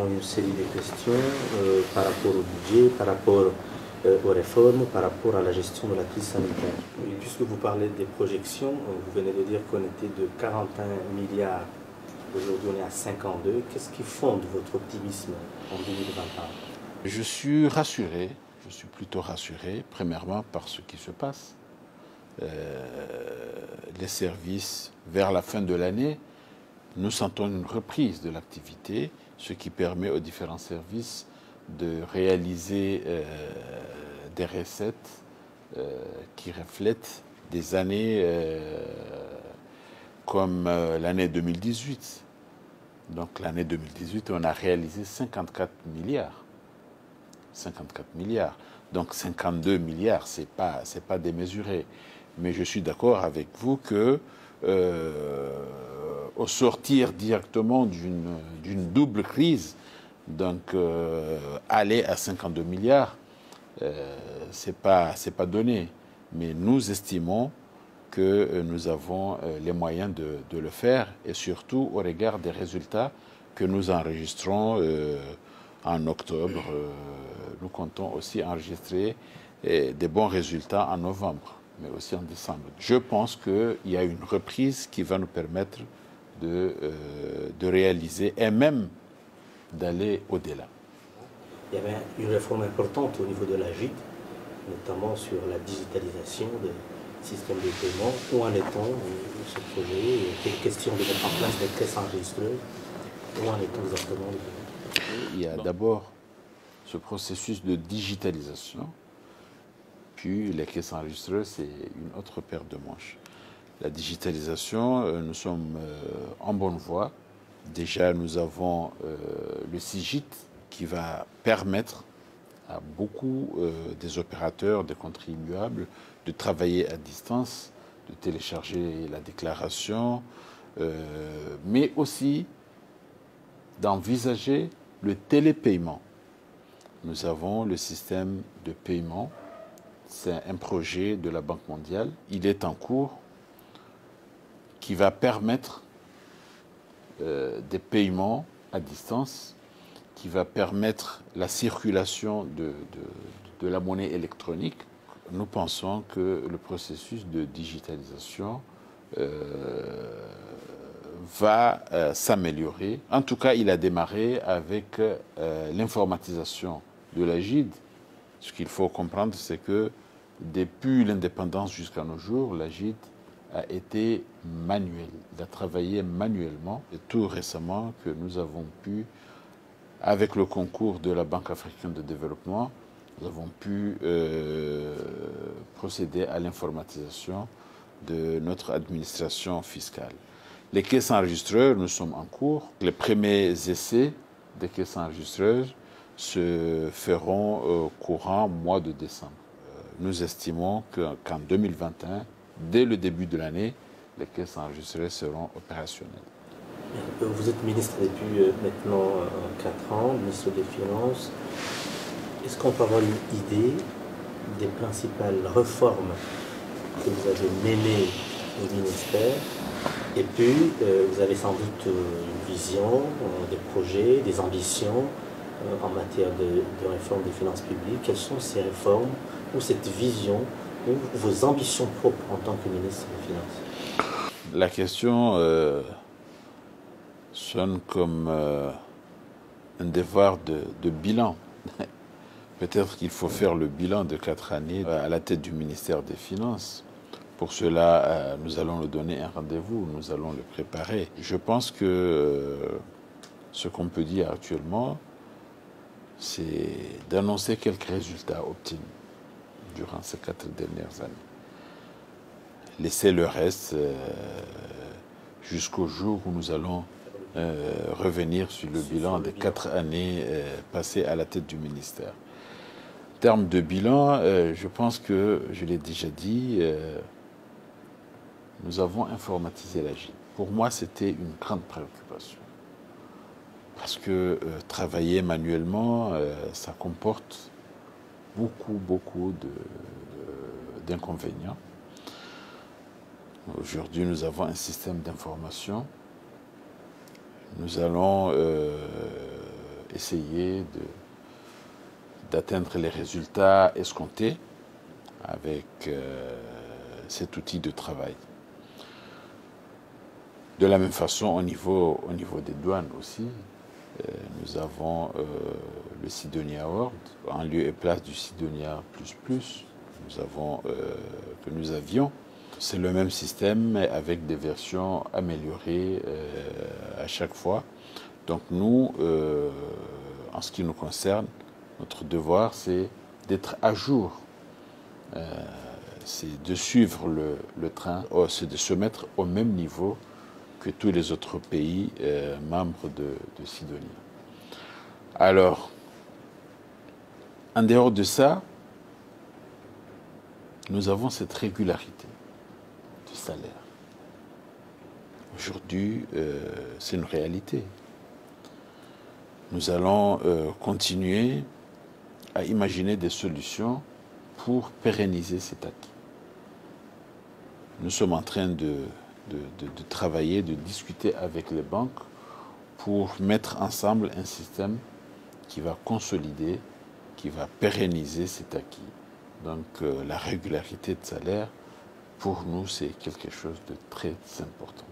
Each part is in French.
avons une série de questions par rapport au budget, par rapport aux réformes, par rapport à la gestion de la crise sanitaire. Et puisque vous parlez des projections, vous venez de dire qu'on était de 41 milliards, aujourd'hui on est à 52. Qu'est-ce qui fonde votre optimisme en 2021? Je suis rassuré, je suis plutôt rassuré, premièrement par ce qui se passe. Les services, vers la fin de l'année, nous sentons une reprise de l'activité, ce qui permet aux différents services de réaliser des recettes qui reflètent des années comme l'année 2018. Donc l'année 2018, on a réalisé 54 milliards. 54 milliards. Donc 52 milliards, c'est pas démesuré. Mais je suis d'accord avec vous que au sortir directement d'une double crise, donc aller à 52 milliards, c'est pas donné. Mais nous estimons que nous avons les moyens de le faire, et surtout au regard des résultats que nous enregistrons en octobre. Nous comptons aussi enregistrer des bons résultats en novembre, mais aussi en décembre. Je pense qu'il y a une reprise qui va nous permettre de réaliser et même d'aller au-delà. Il y avait une réforme importante au niveau de l'AGID, notamment sur la digitalisation des systèmes de paiement. Où en est-on ce projet? Il y a question de mettre en place des caisses enregistreuses. Où en est-on exactement? Il y a d'abord ce processus de digitalisation, puis les caisses enregistreuses, c'est une autre paire de manches. La digitalisation, nous sommes en bonne voie. Déjà, nous avons le SIGIT qui va permettre à beaucoup des opérateurs, des contribuables, de travailler à distance, de télécharger la déclaration, mais aussi d'envisager le télépaiement. Nous avons le système de paiement. C'est un projet de la Banque mondiale. Il est en cours, qui va permettre des paiements à distance, qui va permettre la circulation de la monnaie électronique. Nous pensons que le processus de digitalisation va s'améliorer. En tout cas, il a démarré avec l'informatisation de l'AGID. Ce qu'il faut comprendre, c'est que depuis l'indépendance jusqu'à nos jours, l'AGID a été manuel. Il a travaillé manuellement. Et tout récemment, que nous avons pu, avec le concours de la Banque africaine de développement, nous avons pu procéder à l'informatisation de notre administration fiscale. Les caisses enregistreuses, nous sommes en cours. Les premiers essais des caisses enregistreuses se feront au courant mois de décembre. Nous estimons qu'en 2021, dès le début de l'année, les caisses enregistrées seront opérationnelles. Vous êtes ministre depuis maintenant 4 ans, ministre des Finances. Est-ce qu'on peut avoir une idée des principales réformes que vous avez menées au ministère? Et puis, vous avez sans doute une vision, des projets, des ambitions en matière de réforme des finances publiques. Quelles sont ces réformes ou cette vision ou vos ambitions propres en tant que ministre des Finances? La question sonne comme un devoir de bilan. Peut-être qu'il faut faire le bilan de 4 années à la tête du ministère des Finances. Pour cela, nous allons le donner un rendez-vous, nous allons le préparer. Je pense que ce qu'on peut dire actuellement, c'est d'annoncer quelques résultats obtenus durant ces 4 dernières années. Laisser le reste jusqu'au jour où nous allons revenir sur le bilan des 4 années passées à la tête du ministère. En termes de bilan, je pense que, je l'ai déjà dit, nous avons informatisé l'AGID. Pour moi, c'était une grande préoccupation. Parce que travailler manuellement, ça comporte beaucoup d'inconvénients. Aujourd'hui, nous avons un système d'information. Nous allons essayer d'atteindre les résultats escomptés avec cet outil de travail. De la même façon, au niveau des douanes aussi, nous avons le Sidonia Award, en lieu et place du Sidonia Plus, que nous avions. C'est le même système, mais avec des versions améliorées à chaque fois. Donc nous, en ce qui nous concerne, notre devoir, c'est d'être à jour. C'est de suivre le train, c'est de se mettre au même niveau que tous les autres pays membres de Sidonia. Alors, en dehors de ça, nous avons cette régularité de salaire. Aujourd'hui, c'est une réalité. Nous allons continuer à imaginer des solutions pour pérenniser cet acquis. Nous sommes en train de travailler, de discuter avec les banques pour mettre ensemble un système qui va consolider, qui va pérenniser cet acquis. Donc la régularité de salaire, pour nous, c'est quelque chose de très important.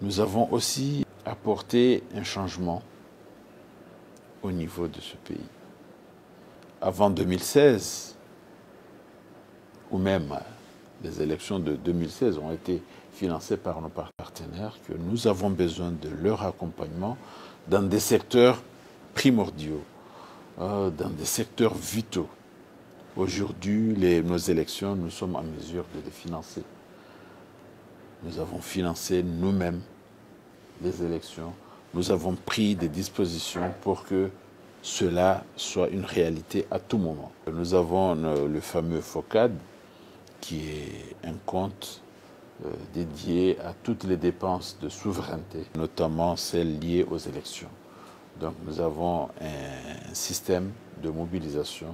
Nous avons aussi apporté un changement au niveau de ce pays. Avant 2016, ou même les élections de 2016 ont été financées par nos partenaires, que nous avons besoin de leur accompagnement dans des secteurs primordiaux, dans des secteurs vitaux. Aujourd'hui, nos élections, nous sommes en mesure de les financer. Nous avons financé nous-mêmes les élections. Nous avons pris des dispositions pour que cela soit une réalité à tout moment. Nous avons le fameux FOCAD, qui est un compte dédié à toutes les dépenses de souveraineté, notamment celles liées aux élections. Donc nous avons un système de mobilisation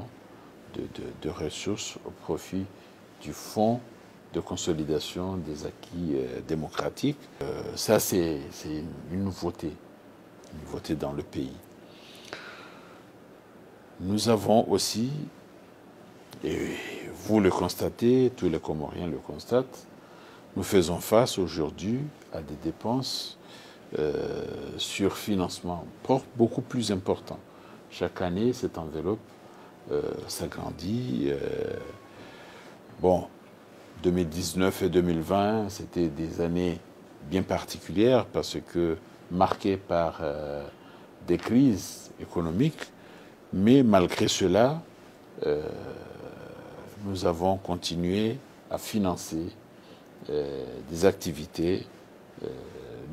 de ressources au profit du fonds de consolidation des acquis démocratiques. Ça, c'est une nouveauté dans le pays. Nous avons aussi, et vous le constatez, tous les Comoriens le constatent, nous faisons face aujourd'hui à des dépenses sur financement beaucoup plus importants. Chaque année, cette enveloppe s'agrandit. Bon, 2019 et 2020, c'était des années bien particulières parce que marquées par des crises économiques, mais malgré cela, nous avons continué à financer des activités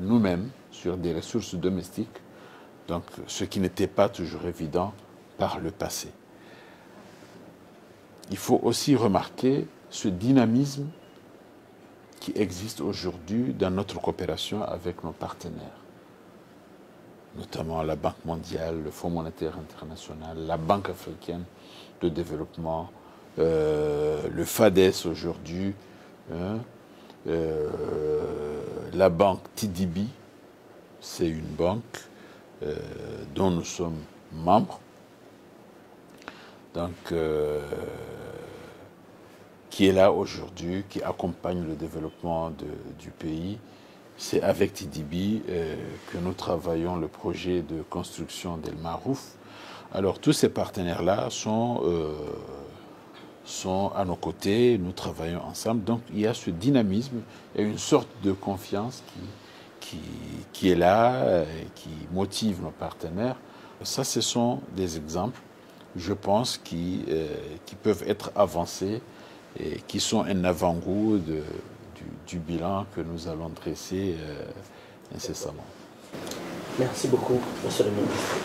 nous-mêmes sur des ressources domestiques, donc ce qui n'était pas toujours évident par le passé. Il faut aussi remarquer ce dynamisme qui existe aujourd'hui dans notre coopération avec nos partenaires, notamment la Banque mondiale, le Fonds monétaire international, la Banque africaine de développement, le FADES aujourd'hui, la banque TDB, c'est une banque dont nous sommes membres, donc qui est là aujourd'hui, qui accompagne le développement du pays. C'est avec TDB que nous travaillons le projet de construction d'El Marouf. Alors tous ces partenaires-là sont à nos côtés, nous travaillons ensemble. Donc il y a ce dynamisme et une sorte de confiance qui est là, qui motive nos partenaires. Ça, ce sont des exemples, je pense, qui peuvent être avancés et qui sont un avant-goût du bilan que nous allons dresser incessamment. Merci beaucoup, monsieur le ministre.